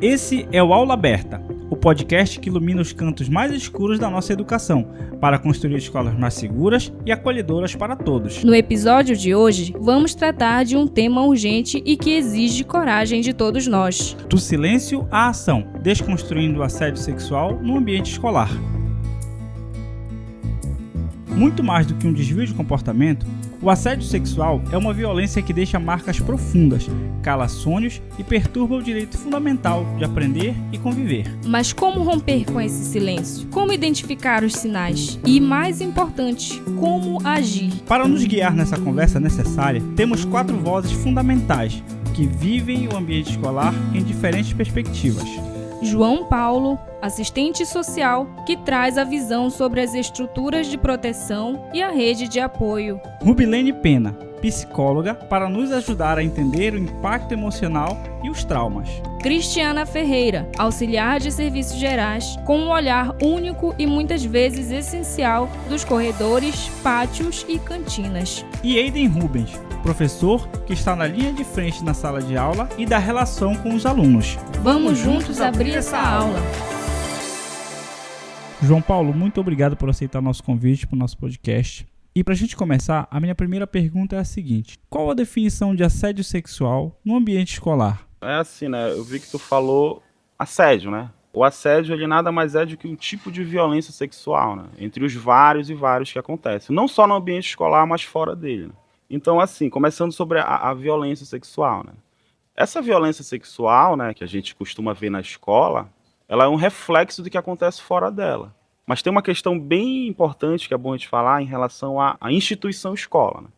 Esse é o Aula Aberta, o podcast que ilumina os cantos mais escuros da nossa educação, para construir escolas mais seguras e acolhedoras para todos. No episódio de hoje, vamos tratar de um tema urgente e que exige coragem de todos nós. Do silêncio à ação, desconstruindo o assédio sexual no ambiente escolar. Muito mais do que um desvio de comportamento, o assédio sexual é uma violência que deixa marcas profundas, cala sonhos e perturba o direito fundamental de aprender e conviver. Mas como romper com esse silêncio? Como identificar os sinais? E, mais importante, como agir? Para nos guiar nessa conversa necessária, temos 4 vozes fundamentais que vivem o ambiente escolar em diferentes perspectivas. João Paulo, assistente social, que traz a visão sobre as estruturas de proteção e a rede de apoio. Rubilene Pena, psicóloga, para nos ajudar a entender o impacto emocional e os traumas. Cristiana Ferreira, auxiliar de serviços gerais, com um olhar único e muitas vezes essencial dos corredores, pátios e cantinas. E Aiden Rubens, professor que está na linha de frente na sala de aula e da relação com os alunos. Vamos juntos abrir essa aula. João Paulo, muito obrigado por aceitar nosso convite para o nosso podcast. E para a gente começar, a minha primeira pergunta é a seguinte: qual a definição de assédio sexual no ambiente escolar? É assim, né? Eu vi que tu falou assédio, né? O assédio, ele nada mais é do que um tipo de violência sexual, né? Entre os vários e vários que acontecem. Não só no ambiente escolar, mas fora dele, né? Então, assim, começando sobre a violência sexual, né? Essa violência sexual, né, que a gente costuma ver na escola, ela é um reflexo do que acontece fora dela. Mas tem uma questão bem importante que é bom a gente falar em relação à instituição escola, né?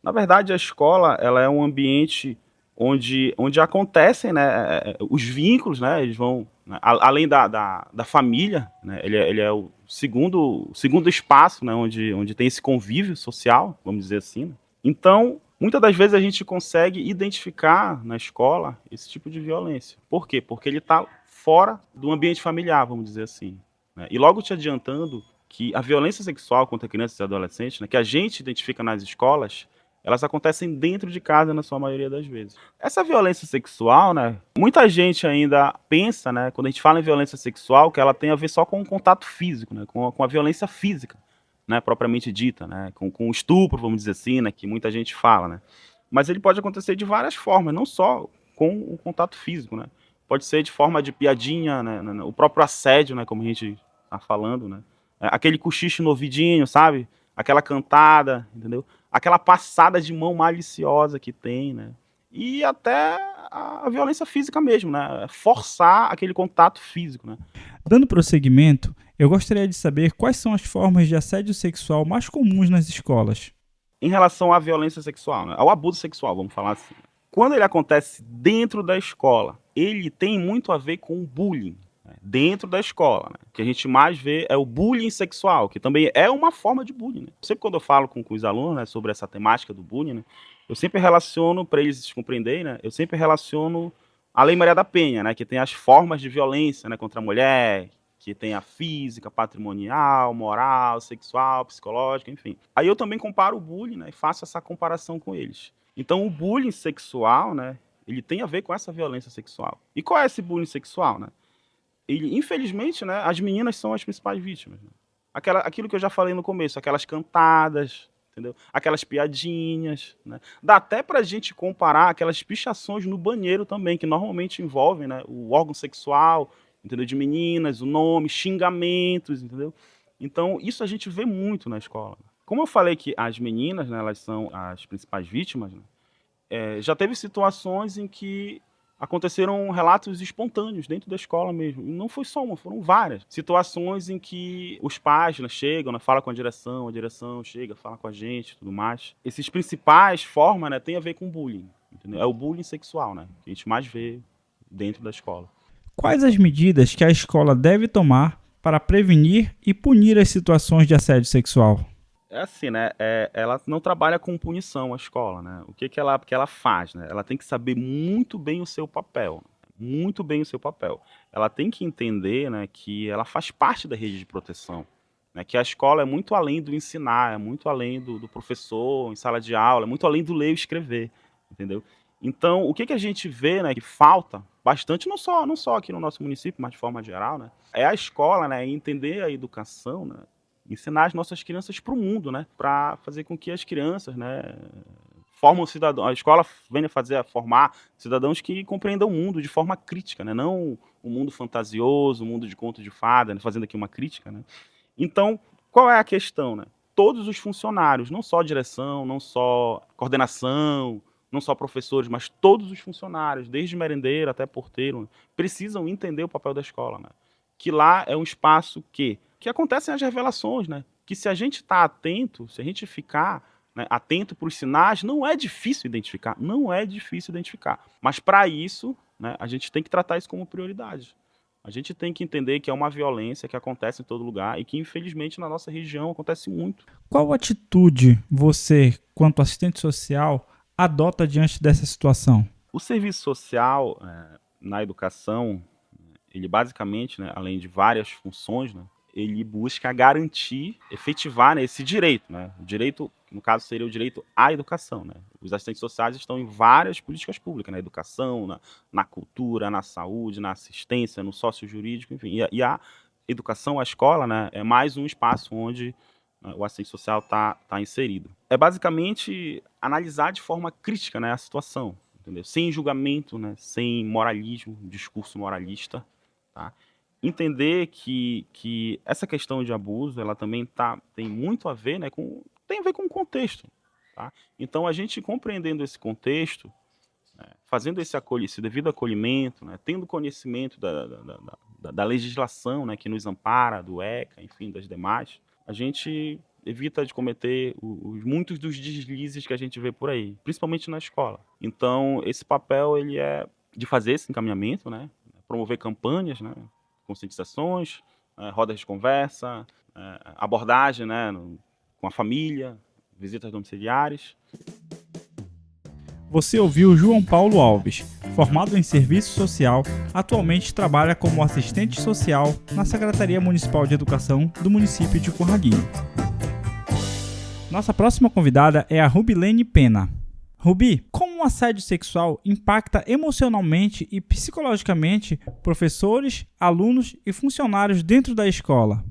Na verdade, a escola, ela é um ambiente onde acontecem, né, os vínculos, né, eles vão, né, além da família, né, ele é o segundo espaço, né, onde tem esse convívio social, vamos dizer assim, né? Então, muitas das vezes a gente consegue identificar na escola esse tipo de violência. Por quê? Porque ele está fora do ambiente familiar, vamos dizer assim, né? E logo te adiantando que a violência sexual contra crianças e adolescentes, né, que a gente identifica nas escolas, elas acontecem dentro de casa na sua maioria das vezes. Essa violência sexual, né, muita gente ainda pensa, né, quando a gente fala em violência sexual, que ela tem a ver só com o contato físico, né, com a violência física, né, propriamente dita, né, com o estupro, vamos dizer assim, né, que muita gente fala, né. Mas ele pode acontecer de várias formas, não só com o contato físico, né. Pode ser de forma de piadinha, né, o próprio assédio, né, como a gente está falando, né, aquele cochicho no ouvidinho, sabe, aquela cantada, entendeu, aquela passada de mão maliciosa que tem, né, e até a violência física mesmo, né, forçar aquele contato físico, né. Dando prosseguimento, eu gostaria de saber quais são as formas de assédio sexual mais comuns nas escolas. Em relação à violência sexual, né, ao abuso sexual, vamos falar assim. Quando ele acontece dentro da escola, ele tem muito a ver com o bullying, né, dentro da escola, né. O que a gente mais vê é o bullying sexual, que também é uma forma de bullying, né. Sempre quando eu falo com os alunos, né, sobre essa temática do bullying, né, eu sempre relaciono, para eles compreenderem, né, eu sempre relaciono a Lei Maria da Penha, né, que tem as formas de violência, né, contra a mulher, que tem a física, patrimonial, moral, sexual, psicológica, enfim. Aí eu também comparo o bullying, né, e faço essa comparação com eles. Então o bullying sexual, né, ele tem a ver com essa violência sexual. E qual é esse bullying sexual, né? Ele, infelizmente, né, as meninas são as principais vítimas, né? Aquilo que eu já falei no começo, aquelas cantadas, entendeu? Aquelas piadinhas, né? Dá até pra gente comparar aquelas pichações no banheiro também, que normalmente envolvem, né, o órgão sexual, entendeu? De meninas, o nome, xingamentos, entendeu? Então, isso a gente vê muito na escola. Como eu falei que as meninas, né, elas são as principais vítimas, né, já teve situações em que aconteceram relatos espontâneos dentro da escola mesmo. E não foi só uma, foram várias. Situações em que os pais, né, chegam, né, falam com a direção chega, fala com a gente e tudo mais. Esses principais formas, né, tem a ver com bullying, entendeu? É o bullying sexual, né, que a gente mais vê dentro da escola. Quais as medidas que a escola deve tomar para prevenir e punir as situações de assédio sexual? É assim, né? Ela não trabalha com punição, a escola, né? O que ela faz, né? Ela tem que saber muito bem o seu papel. Muito bem o seu papel. Ela tem que entender, né, que ela faz parte da rede de proteção. Né, que a escola é muito além do ensinar, é muito além do professor em sala de aula, é muito além do ler e escrever. Entendeu? Então, o que a gente vê, né, que falta bastante, não só aqui no nosso município, mas de forma geral, né? É a escola, né? Entender a educação, né? Ensinar as nossas crianças para o mundo, né? Para fazer com que as crianças, né? Formam cidadãos. A escola vem formar cidadãos que compreendam o mundo de forma crítica, né? Não um mundo fantasioso, um mundo de conto de fada, né? Fazendo aqui uma crítica, né? Então, qual é a questão, né? Todos os funcionários, não só direção, não só coordenação, não só professores, mas todos os funcionários, desde merendeiro até porteiro, precisam entender o papel da escola, né? Que lá é um espaço que acontecem as revelações, né? Que se a gente está atento, se a gente ficar, né, atento para os sinais, não é difícil identificar, Mas para isso, né, a gente tem que tratar isso como prioridade. A gente tem que entender que é uma violência que acontece em todo lugar e que, infelizmente, na nossa região acontece muito. Qual atitude você, quanto assistente social, adota diante dessa situação? O serviço social na educação, ele basicamente, né, além de várias funções, né, ele busca garantir, efetivar, né, esse direito, né? O direito, no caso, seria o direito à educação, né? Os assistentes sociais estão em várias políticas públicas, na educação, na cultura, na saúde, na assistência, no sócio-jurídico, enfim. E a educação, a escola, né, é mais um espaço onde o assistente social está inserido. É basicamente analisar de forma crítica, né, a situação, entendeu? Sem julgamento, né, sem moralismo, discurso moralista, tá? Entender que essa questão de abuso, ela também tem muito a ver, né, tem a ver com o contexto, tá? Então, a gente compreendendo esse contexto, né, fazendo esse devido acolhimento, né, tendo conhecimento da legislação, né, que nos ampara, do ECA, enfim, das demais, a gente evita de cometer muitos dos deslizes que a gente vê por aí, principalmente na escola. Então, esse papel ele é de fazer esse encaminhamento, né, promover campanhas, né, conscientizações, rodas de conversa, abordagem, né, com a família, visitas domiciliares. Você ouviu João Paulo Alves, formado em Serviço Social, atualmente trabalha como assistente social na Secretaria Municipal de Educação do município de Curralhinho. Nossa próxima convidada é a Rubilene Pena. Rubi, como o assédio sexual impacta emocionalmente e psicologicamente professores, alunos e funcionários dentro da escola?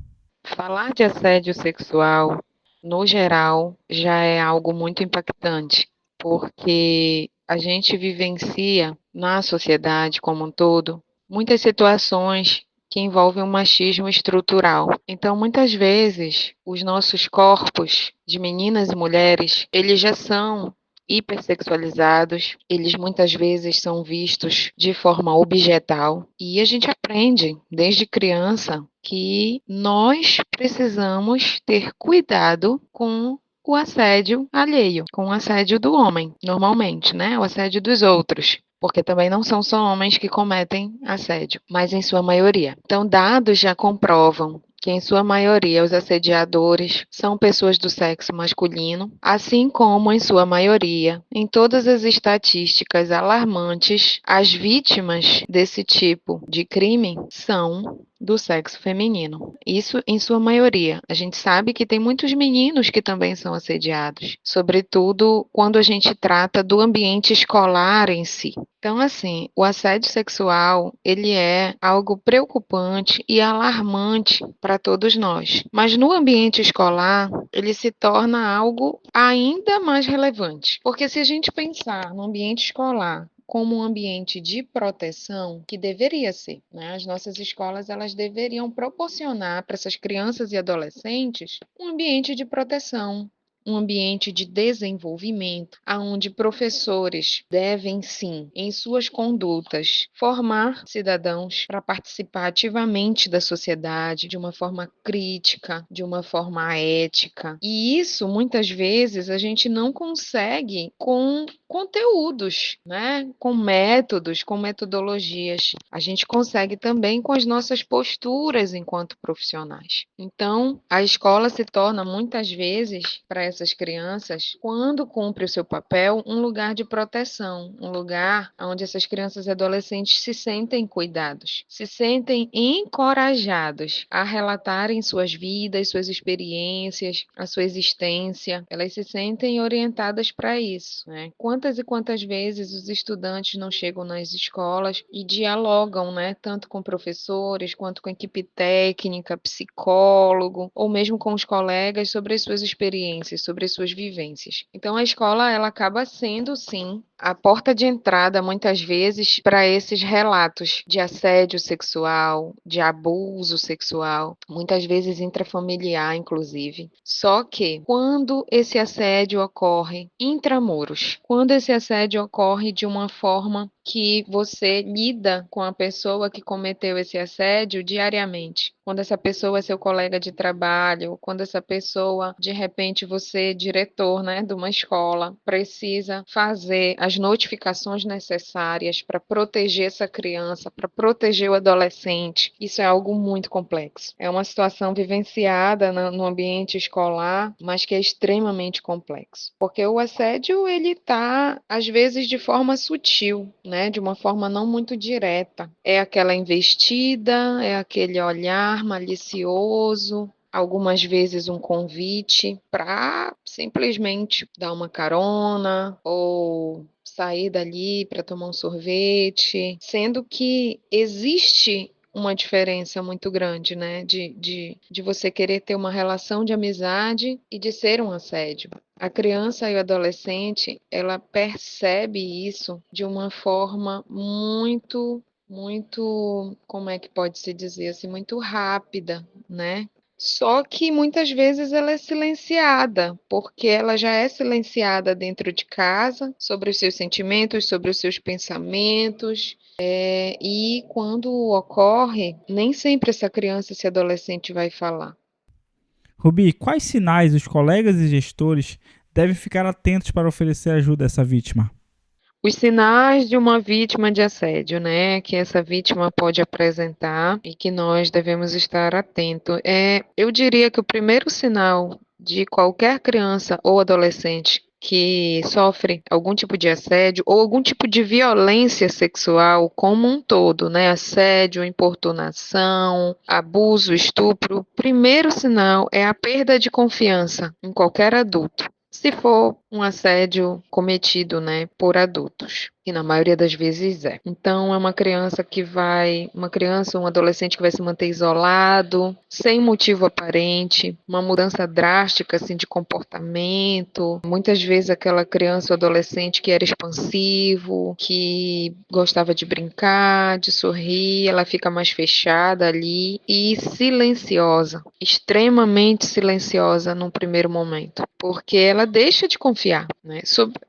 Falar de assédio sexual, no geral, já é algo muito impactante, porque a gente vivencia na sociedade como um todo muitas situações que envolvem um machismo estrutural. Então, muitas vezes, os nossos corpos de meninas e mulheres, eles já são hipersexualizados, eles muitas vezes são vistos de forma objetal e a gente aprende desde criança que nós precisamos ter cuidado com o assédio alheio, com o assédio do homem, normalmente, né? O assédio dos outros. Porque também não são só homens que cometem assédio, mas em sua maioria. Então, dados já comprovam que em sua maioria os assediadores são pessoas do sexo masculino, assim como em sua maioria, em todas as estatísticas alarmantes, as vítimas desse tipo de crime são do sexo feminino. Isso em sua maioria. A gente sabe que tem muitos meninos que também são assediados, sobretudo quando a gente trata do ambiente escolar em si. Então, assim, o assédio sexual, ele é algo preocupante e alarmante para todos nós. Mas no ambiente escolar, ele se torna algo ainda mais relevante. Porque se a gente pensar no ambiente escolar como um ambiente de proteção, que deveria ser, né? As nossas escolas, elas deveriam proporcionar para essas crianças e adolescentes um ambiente de proteção, um ambiente de desenvolvimento, onde professores devem, sim, em suas condutas, formar cidadãos para participar ativamente da sociedade de uma forma crítica, de uma forma ética. E isso, muitas vezes, a gente não consegue com conteúdos, né? Com métodos, com metodologias. A gente consegue também com as nossas posturas enquanto profissionais. Então, a escola se torna, muitas vezes, para essas crianças, quando cumpre o seu papel, um lugar de proteção, um lugar onde essas crianças e adolescentes se sentem cuidados, se sentem encorajados a relatarem suas vidas, suas experiências, a sua existência. Elas se sentem orientadas para isso, né? Quantas e quantas vezes os estudantes não chegam nas escolas e dialogam, né, tanto com professores quanto com equipe técnica, psicólogo, ou mesmo com os colegas sobre as suas experiências, sobre as suas vivências. Então a escola, ela acaba sendo, sim, a porta de entrada, muitas vezes, para esses relatos de assédio sexual, de abuso sexual, muitas vezes intrafamiliar, inclusive. Só que, quando esse assédio ocorre intramuros, quando esse assédio ocorre de uma forma que você lida com a pessoa que cometeu esse assédio diariamente. Quando essa pessoa é seu colega de trabalho, quando essa pessoa, de repente, você, diretor, né, de uma escola, precisa fazer as notificações necessárias para proteger essa criança, para proteger o adolescente. Isso é algo muito complexo. É uma situação vivenciada no ambiente escolar, mas que é extremamente complexo. Porque o assédio, ele está, às vezes, de forma sutil, né, de uma forma não muito direta. É aquela investida, é aquele olhar malicioso, algumas vezes um convite para simplesmente dar uma carona ou sair dali para tomar um sorvete, sendo que existe uma diferença muito grande, né, de você querer ter uma relação de amizade e de ser um assédio. A criança e o adolescente, ela percebe isso de uma forma muito, como é que pode se dizer assim, muito rápida, né? Só que muitas vezes ela é silenciada, porque ela já é silenciada dentro de casa, sobre os seus sentimentos, sobre os seus pensamentos, e quando ocorre, nem sempre essa criança, esse adolescente vai falar. Rubi, quais sinais os colegas e gestores devem ficar atentos para oferecer ajuda a essa vítima? Os sinais de uma vítima de assédio, né, que essa vítima pode apresentar e que nós devemos estar atentos. Eu diria que o primeiro sinal de qualquer criança ou adolescente que sofre algum tipo de assédio ou algum tipo de violência sexual como um todo, né, assédio, importunação, abuso, estupro, o primeiro sinal é a perda de confiança em qualquer adulto. Se for um assédio cometido, né, por adultos, e na maioria das vezes é. Então, é uma criança, um adolescente que vai se manter isolado, sem motivo aparente, uma mudança drástica, assim, de comportamento. Muitas vezes aquela criança ou adolescente que era expansivo, que gostava de brincar, de sorrir, ela fica mais fechada ali e silenciosa, extremamente silenciosa num primeiro momento, porque ela deixa de confiar, né?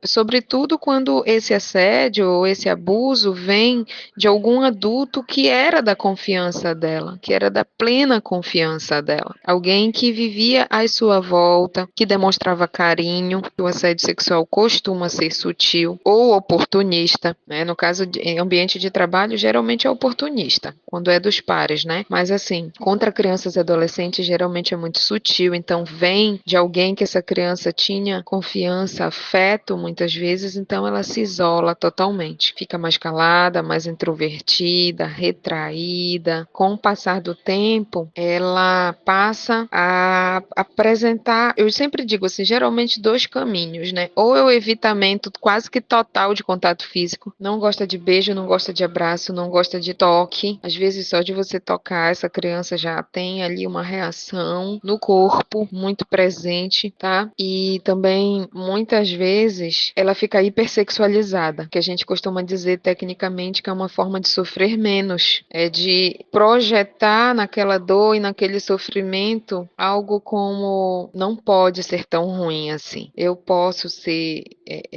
Sobretudo quando esse assédio ou esse abuso vem de algum adulto que era da confiança dela, que era da plena confiança dela. Alguém que vivia à sua volta, que demonstrava carinho. O assédio sexual costuma ser sutil ou oportunista, né? No caso em ambiente de trabalho, geralmente é oportunista, quando é dos pares, né? Mas assim, contra crianças e adolescentes, geralmente é muito sutil, então vem de alguém que essa criança tinha confiança, afeto, muitas vezes, então ela se isola totalmente, fica mais calada, mais introvertida, retraída. Com o passar do tempo, ela passa a apresentar, eu sempre digo assim, geralmente dois caminhos, né? Ou é o evitamento quase que total de contato físico, não gosta de beijo, não gosta de abraço, não gosta de toque. Às vezes só de você tocar, essa criança já tem ali uma reação no corpo muito presente, tá? E também, muitas vezes, ela fica hipersexualizada, que a gente costuma dizer tecnicamente que é uma forma de sofrer menos, é de projetar naquela dor e naquele sofrimento algo como não pode ser tão ruim assim. Eu posso ser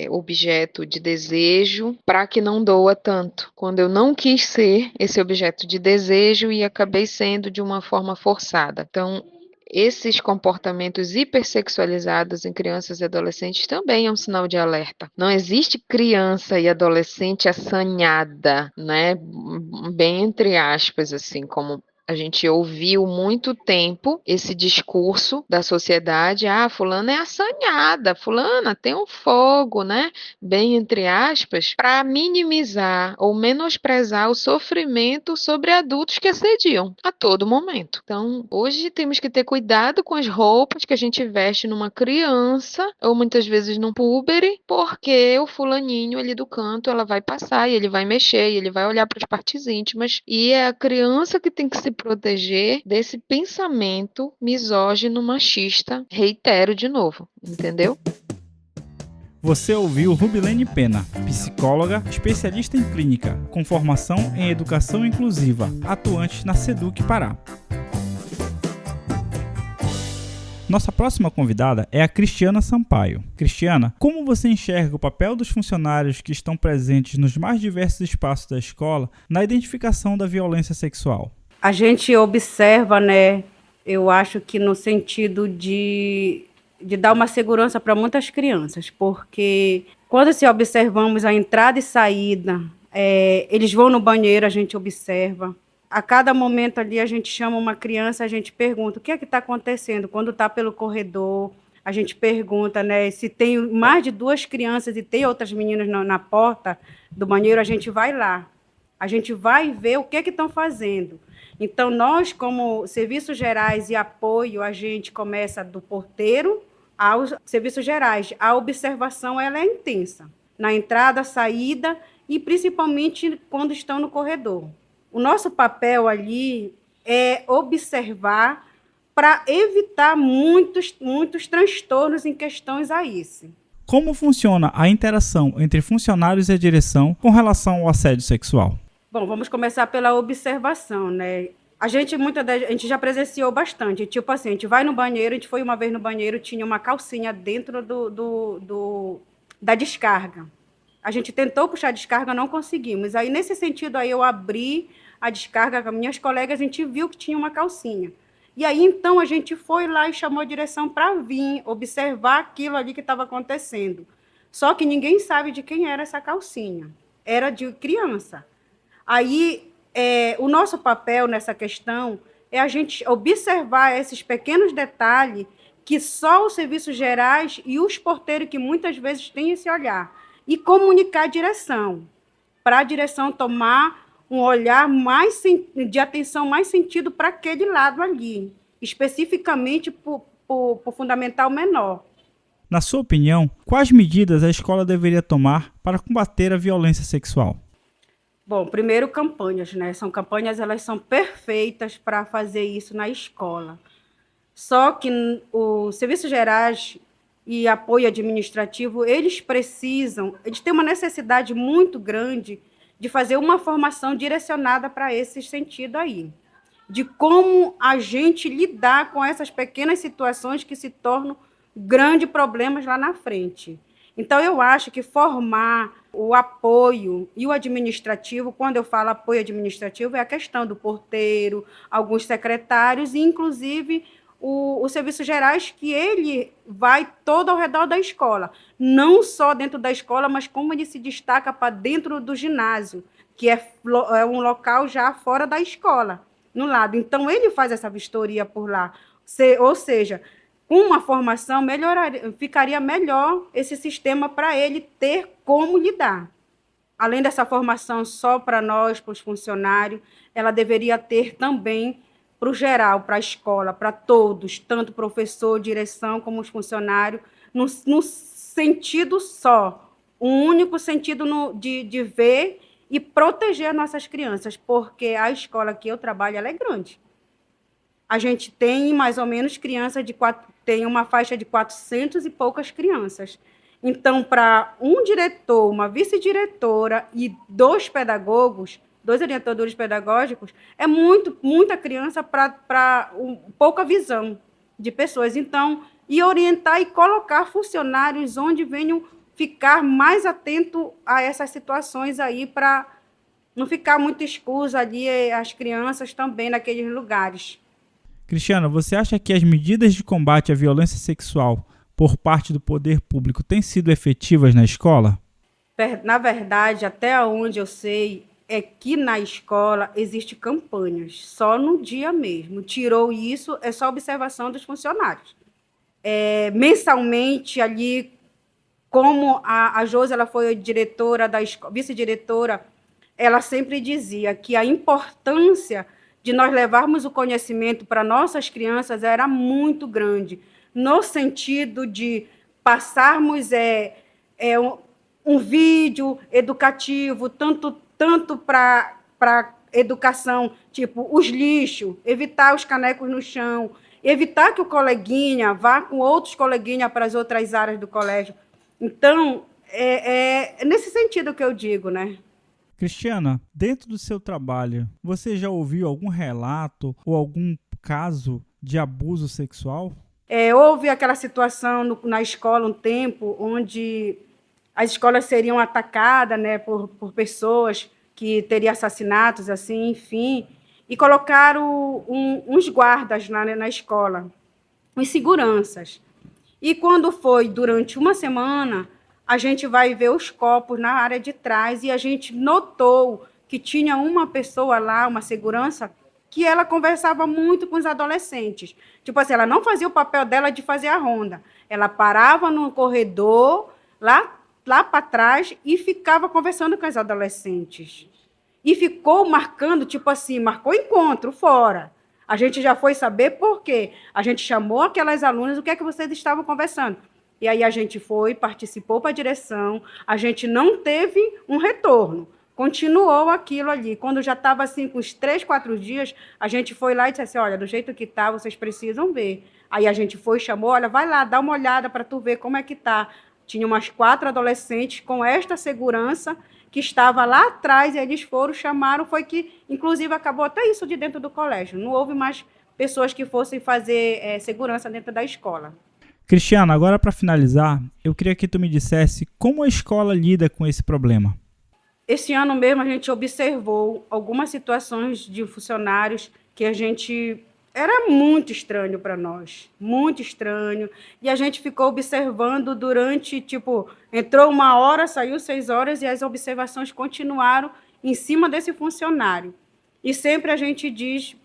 objeto de desejo para que não doa tanto. Quando eu não quis ser esse objeto de desejo e acabei sendo de uma forma forçada. Então, esses comportamentos hipersexualizados em crianças e adolescentes também é um sinal de alerta. Não existe criança e adolescente assanhada, né? Bem entre aspas, assim, como A gente ouviu muito tempo esse discurso da sociedade, fulana é assanhada, fulana tem um fogo, né? Bem entre aspas, para minimizar ou menosprezar o sofrimento sobre adultos que assediam a todo momento. Então, hoje temos que ter cuidado com as roupas que a gente veste numa criança ou muitas vezes num púbere, porque o fulaninho ali do canto, ela vai passar e ele vai mexer e ele vai olhar para as partes íntimas e é a criança que tem que se proteger desse pensamento misógino, machista, reitero de novo, entendeu? Você ouviu Rubilene Pena, psicóloga, especialista em clínica, com formação em educação inclusiva, atuante na SEDUC Pará. Nossa próxima convidada é a Cristiana Sampaio. Cristiana, como você enxerga o papel dos funcionários que estão presentes nos mais diversos espaços da escola na identificação da violência sexual? A gente observa, né, eu acho que no sentido de dar uma segurança para muitas crianças, porque quando se observamos a entrada e saída, eles vão no banheiro, a gente observa. A cada momento ali a gente chama uma criança, a gente pergunta o que é que está acontecendo. Quando está pelo corredor, a gente pergunta, né, se tem mais de 2 crianças e tem outras meninas na porta do banheiro, a gente vai lá. A gente vai ver o que é que estão fazendo. Então, nós, como serviços gerais e apoio, a gente começa do porteiro aos serviços gerais. A observação ela é intensa, na entrada, saída e principalmente quando estão no corredor. O nosso papel ali é observar para evitar muitos transtornos em questões a isso. Como funciona a interação entre funcionários e a direção com relação ao assédio sexual? Bom, vamos começar pela observação, né? A gente já presenciou bastante. Tipo assim, a gente vai no banheiro, a gente foi uma vez no banheiro, tinha uma calcinha dentro da descarga. A gente tentou puxar a descarga, não conseguimos. Aí, nesse sentido, aí eu abri a descarga com minhas colegas, a gente viu que tinha uma calcinha. E aí, então, a gente foi lá e chamou a direção para vir observar aquilo ali que estava acontecendo. Só que ninguém sabe de quem era essa calcinha. Era de criança. Aí, o nosso papel nessa questão é a gente observar esses pequenos detalhes que só os serviços gerais e os porteiros que muitas vezes têm esse olhar. E comunicar a direção, para a direção tomar um olhar de atenção mais sentido para aquele lado ali, especificamente para o fundamental menor. Na sua opinião, quais medidas a escola deveria tomar para combater a violência sexual? Bom, primeiro campanhas, né? Elas são perfeitas para fazer isso na escola. Só que os serviços gerais e apoio administrativo, eles têm uma necessidade muito grande de fazer uma formação direcionada para esse sentido aí, de como a gente lidar com essas pequenas situações que se tornam grandes problemas lá na frente. Então, eu acho que formar o apoio e o administrativo, quando eu falo apoio administrativo, é a questão do porteiro, alguns secretários e, inclusive, os serviços gerais, que ele vai todo ao redor da escola. Não só dentro da escola, mas como ele se destaca para dentro do ginásio, que é um local já fora da escola, no lado. Então, ele faz essa vistoria por lá. Ou seja, com uma formação, ficaria melhor esse sistema para ele ter como lidar. Além dessa formação só para nós, para os funcionários, ela deveria ter também para o geral, para a escola, para todos, tanto professor, direção, como os funcionários, no sentido só, um único sentido de ver e proteger as nossas crianças, porque a escola que eu trabalho, ela é grande. A gente tem mais ou menos tem uma faixa de 400 e poucas crianças. Então, para um diretor, uma vice-diretora e 2 pedagogos, 2 orientadores pedagógicos, é muita criança para pouca visão de pessoas. Então, e orientar e colocar funcionários onde venham ficar mais atento a essas situações aí, para não ficar muito escuso ali as crianças também naqueles lugares. Cristiana, você acha que as medidas de combate à violência sexual por parte do poder público têm sido efetivas na escola? Na verdade, até onde eu sei, é que na escola existem campanhas, só no dia mesmo. Tirou isso, é só observação dos funcionários. Mensalmente, ali, como a Josi, ela foi diretora da escola, vice-diretora, ela sempre dizia que a importância de nós levarmos o conhecimento para nossas crianças era muito grande, no sentido de passarmos um vídeo educativo, tanto para educação, tipo os lixos, evitar os canecos no chão, evitar que o coleguinha vá com outros coleguinhas para as outras áreas do colégio. Então, é nesse sentido que eu digo, né? Cristiana, dentro do seu trabalho, você já ouviu algum relato ou algum caso de abuso sexual? Houve aquela situação na escola um tempo, onde as escolas seriam atacadas, né, por pessoas que teriam assassinatos, assim, enfim, e colocaram uns guardas na escola, uns seguranças. E quando foi durante uma semana, a gente vai ver os copos na área de trás e a gente notou que tinha uma pessoa lá, uma segurança, que ela conversava muito com os adolescentes. Tipo assim, ela não fazia o papel dela de fazer a ronda. Ela parava no corredor, lá para trás, e ficava conversando com os adolescentes. E ficou marcando, tipo assim, marcou encontro fora. A gente já foi saber por quê. A gente chamou aquelas alunas, o que é que vocês estavam conversando? E aí a gente foi, participou para a direção, a gente não teve um retorno. Continuou aquilo ali. Quando já estava assim, com uns 3, 4 dias, a gente foi lá e disse assim, olha, do jeito que está, vocês precisam ver. Aí a gente foi, chamou, olha, vai lá, dá uma olhada para tu ver como é que está. Tinha umas 4 adolescentes com esta segurança que estava lá atrás, e eles foram, chamaram, foi que, inclusive, acabou até isso de dentro do colégio. Não houve mais pessoas que fossem fazer segurança dentro da escola. Cristiana, agora para finalizar, eu queria que tu me dissesse como a escola lida com esse problema. Esse ano mesmo a gente observou algumas situações de funcionários que a gente... Era muito estranho para nós, muito estranho. E a gente ficou observando durante, tipo, entrou 1 hora, saiu 6 horas, e as observações continuaram em cima desse funcionário. E sempre a gente diz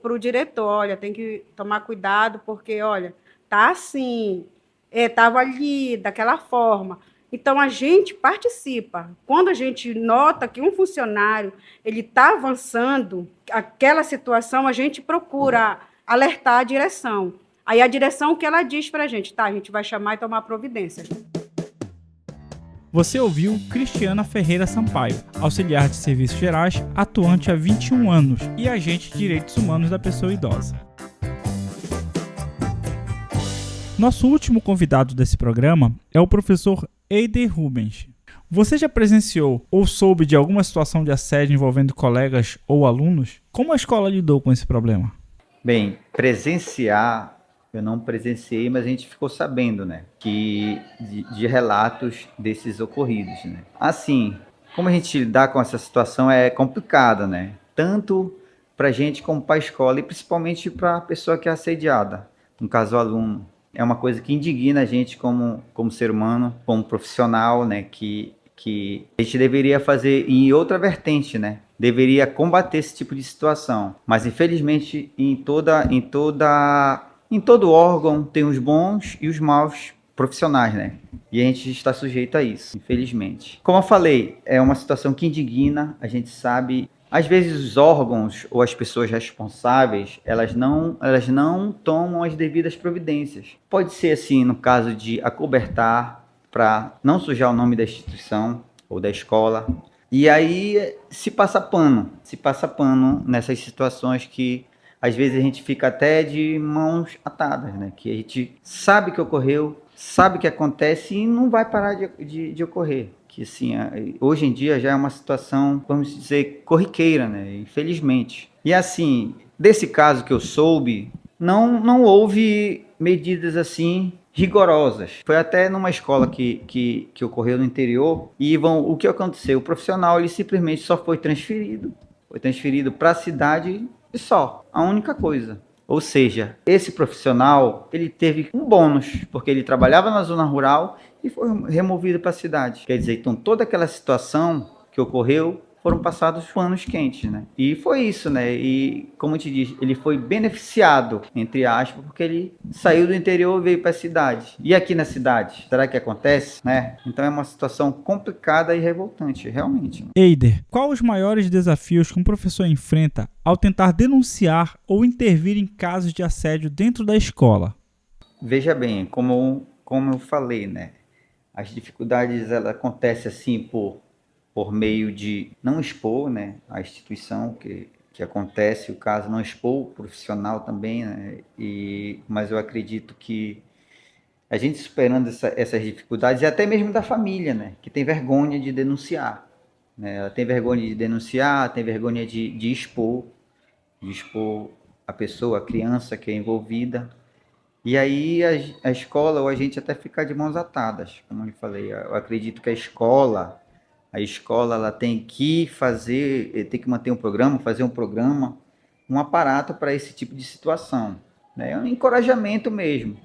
para o diretor, olha, tem que tomar cuidado, porque, olha, tá assim, estava ali, daquela forma. Então, a gente participa. Quando a gente nota que um funcionário ele está avançando, aquela situação, a gente procura alertar a direção. Aí a direção, o que ela diz para a gente? Tá, a gente vai chamar e tomar providências. Você ouviu Cristiana Ferreira Sampaio, auxiliar de serviços gerais, atuante há 21 anos e agente de direitos humanos da pessoa idosa. Nosso último convidado desse programa é o professor Eider Rubens. Você já presenciou ou soube de alguma situação de assédio envolvendo colegas ou alunos? Como a escola lidou com esse problema? Bem, presenciar, eu não presenciei, mas a gente ficou sabendo, né, de relatos desses ocorridos, né. Assim, como a gente lidar com essa situação é complicada, né, tanto para a gente como para a escola e principalmente para a pessoa que é assediada, no caso o aluno. É uma coisa que indigna a gente como ser humano, como profissional, né, que a gente deveria fazer em outra vertente, né? Deveria combater esse tipo de situação. Mas, infelizmente, em todo órgão tem os bons e os maus profissionais, né? E a gente está sujeito a isso, infelizmente. Como eu falei, é uma situação que indigna, a gente sabe... Às vezes os órgãos ou as pessoas responsáveis, elas não tomam as devidas providências. Pode ser assim, no caso de acobertar, para não sujar o nome da instituição ou da escola. E aí se passa pano nessas situações que às vezes a gente fica até de mãos atadas, né? Que a gente sabe que ocorreu, sabe que acontece e não vai parar de ocorrer. Que assim, hoje em dia já é uma situação, vamos dizer, corriqueira, né? Infelizmente. E assim, desse caso que eu soube, não houve medidas assim rigorosas. Foi até numa escola que ocorreu no interior e o que aconteceu? O profissional ele simplesmente só foi transferido para a cidade e só, a única coisa. Ou seja, esse profissional ele teve um bônus, porque ele trabalhava na zona rural e foi removido para a cidade. Quer dizer, então toda aquela situação que ocorreu foram passados panos quentes, né? E foi isso, né? E, como eu te disse, ele foi beneficiado, entre aspas, porque ele saiu do interior e veio para a cidade. E aqui na cidade, será que acontece, né? Então é uma situação complicada e revoltante, realmente. Eider, quais os maiores desafios que um professor enfrenta ao tentar denunciar ou intervir em casos de assédio dentro da escola? Veja bem, como eu falei, né? As dificuldades ela acontecem assim por meio de não expor, né, a instituição que acontece, o caso não expor o profissional também, né, mas eu acredito que a gente superando essas dificuldades, e até mesmo da família, né, que tem vergonha de denunciar, né, ela tem vergonha de denunciar, tem vergonha de expor a pessoa, a criança que é envolvida, e aí a escola ou a gente até fica de mãos atadas, como eu falei, eu acredito que a escola ela tem que manter um programa, fazer um programa, um aparato para esse tipo de situação. Né? É um encorajamento mesmo,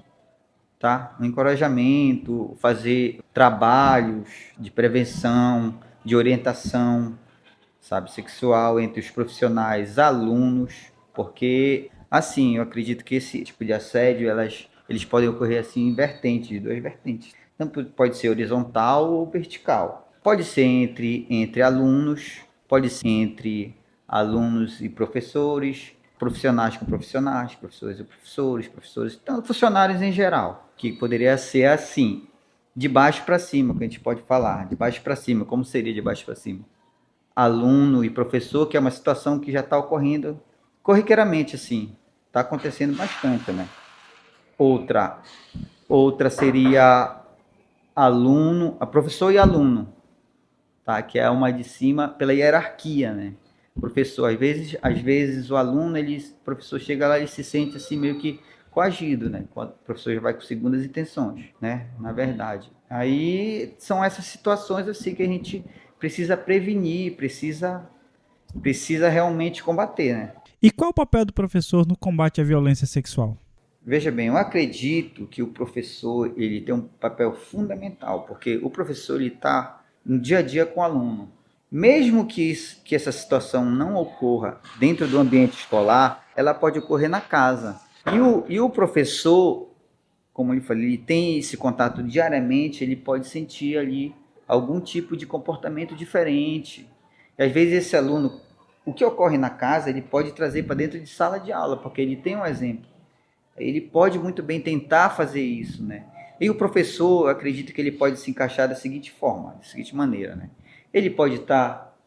tá? Um encorajamento, fazer trabalhos de prevenção, de orientação, sabe, sexual entre os profissionais, alunos, porque, assim, eu acredito que esse tipo de assédio, eles podem ocorrer assim em vertentes, de duas vertentes. Tanto pode ser horizontal ou vertical. Pode ser entre alunos, pode ser entre alunos e professores, profissionais com profissionais, professores e professores, então funcionários em geral, que poderia ser assim, de baixo para cima, que a gente pode falar, de baixo para cima, como seria de baixo para cima? Aluno e professor, que é uma situação que já está ocorrendo corriqueiramente, assim, está acontecendo bastante, né? Outra seria professor e aluno, tá? Que é uma de cima pela hierarquia, né? Professor, às vezes o aluno, o professor chega lá e se sente assim meio que coagido, né? O professor já vai com segundas intenções, né? Na verdade. Aí são essas situações assim que a gente precisa prevenir, precisa realmente combater, né? E qual o papel do professor no combate à violência sexual? Veja bem, eu acredito que o professor ele tem um papel fundamental, porque o professor ele está no dia a dia com o aluno. Mesmo que essa situação não ocorra dentro do ambiente escolar, ela pode ocorrer na casa. E o professor, como eu falei, ele tem esse contato diariamente, ele pode sentir ali algum tipo de comportamento diferente. E às vezes esse aluno, o que ocorre na casa, ele pode trazer para dentro de sala de aula, porque ele tem um exemplo. Ele pode muito bem tentar fazer isso, né? E o professor, eu acredito que ele pode se encaixar da seguinte forma, da seguinte maneira, né? Ele pode estar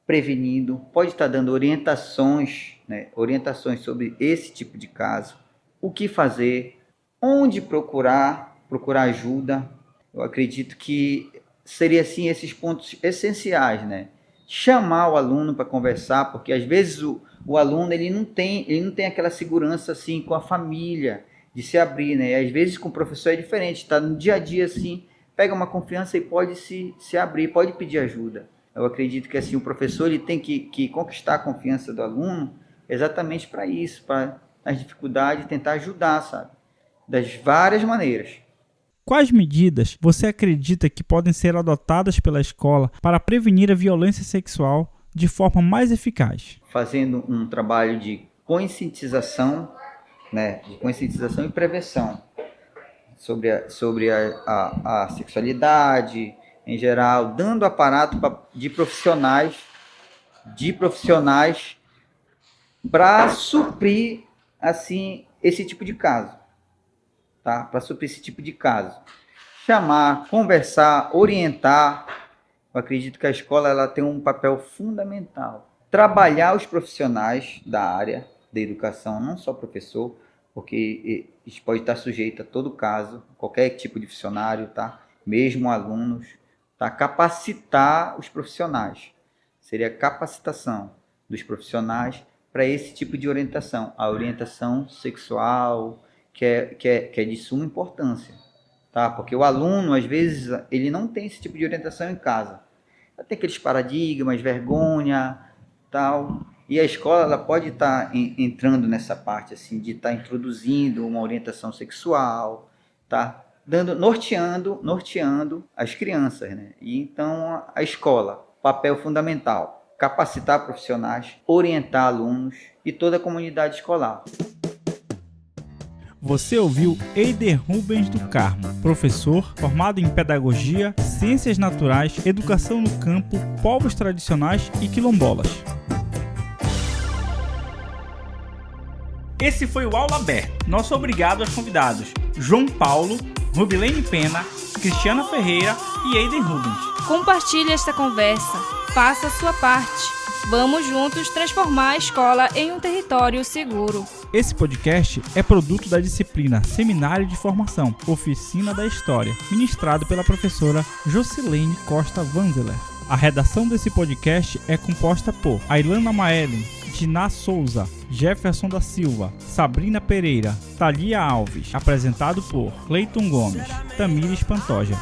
prevenindo, pode estar dando orientações, né? Orientações sobre esse tipo de caso, o que fazer, onde procurar ajuda. Eu acredito que seria assim esses pontos essenciais, né? Chamar o aluno para conversar, porque às vezes o aluno ele não tem aquela segurança assim com a família de se abrir, né? E às vezes com o professor é diferente, está no dia a dia assim, pega uma confiança e pode se abrir, pode pedir ajuda. Eu acredito que assim o professor ele tem que conquistar a confiança do aluno exatamente para isso, para as dificuldades tentar ajudar, sabe? Das várias maneiras. Quais medidas você acredita que podem ser adotadas pela escola para prevenir a violência sexual de forma mais eficaz? Fazendo um trabalho de conscientização, né, de conscientização e prevenção sobre a sexualidade em geral, dando aparato de profissionais para suprir assim esse tipo de caso, tá? Para suprir esse tipo de caso, chamar, conversar, orientar. Eu acredito que a escola ela tem um papel fundamental. Trabalhar os profissionais da área da educação, não só professor, porque isso pode estar sujeito a todo caso, qualquer tipo de funcionário, tá? Mesmo alunos, tá? Capacitar os profissionais. Seria capacitação dos profissionais para esse tipo de orientação. A orientação sexual, que é de suma importância, tá? Porque o aluno, às vezes, ele não tem esse tipo de orientação em casa. Tem aqueles paradigmas, vergonha, tal. E a escola ela pode estar entrando nessa parte assim de estar introduzindo uma orientação sexual, tá? norteando as crianças, né? E então a escola, papel fundamental, capacitar profissionais, orientar alunos e toda a comunidade escolar. Você ouviu Eider Rubens do Carmo, professor formado em Pedagogia, Ciências Naturais, Educação no Campo, Povos Tradicionais e Quilombolas. Esse foi o Aula Aberta. Nosso obrigado aos convidados João Paulo, Rubilene Pena, Cristiana Ferreira e Eider Rubens. Compartilhe esta conversa. Faça a sua parte. Vamos juntos transformar a escola em um território seguro. Esse podcast é produto da disciplina Seminário de Formação, Oficina da História, ministrado pela professora Jocilene Costa Vanzeler. A redação desse podcast é composta por Ailana Maelen, Diná Souza, Jefferson da Silva, Sabrina Pereira, Thalia Alves, apresentado por Cleiton Gomes, Tamires Pantoja.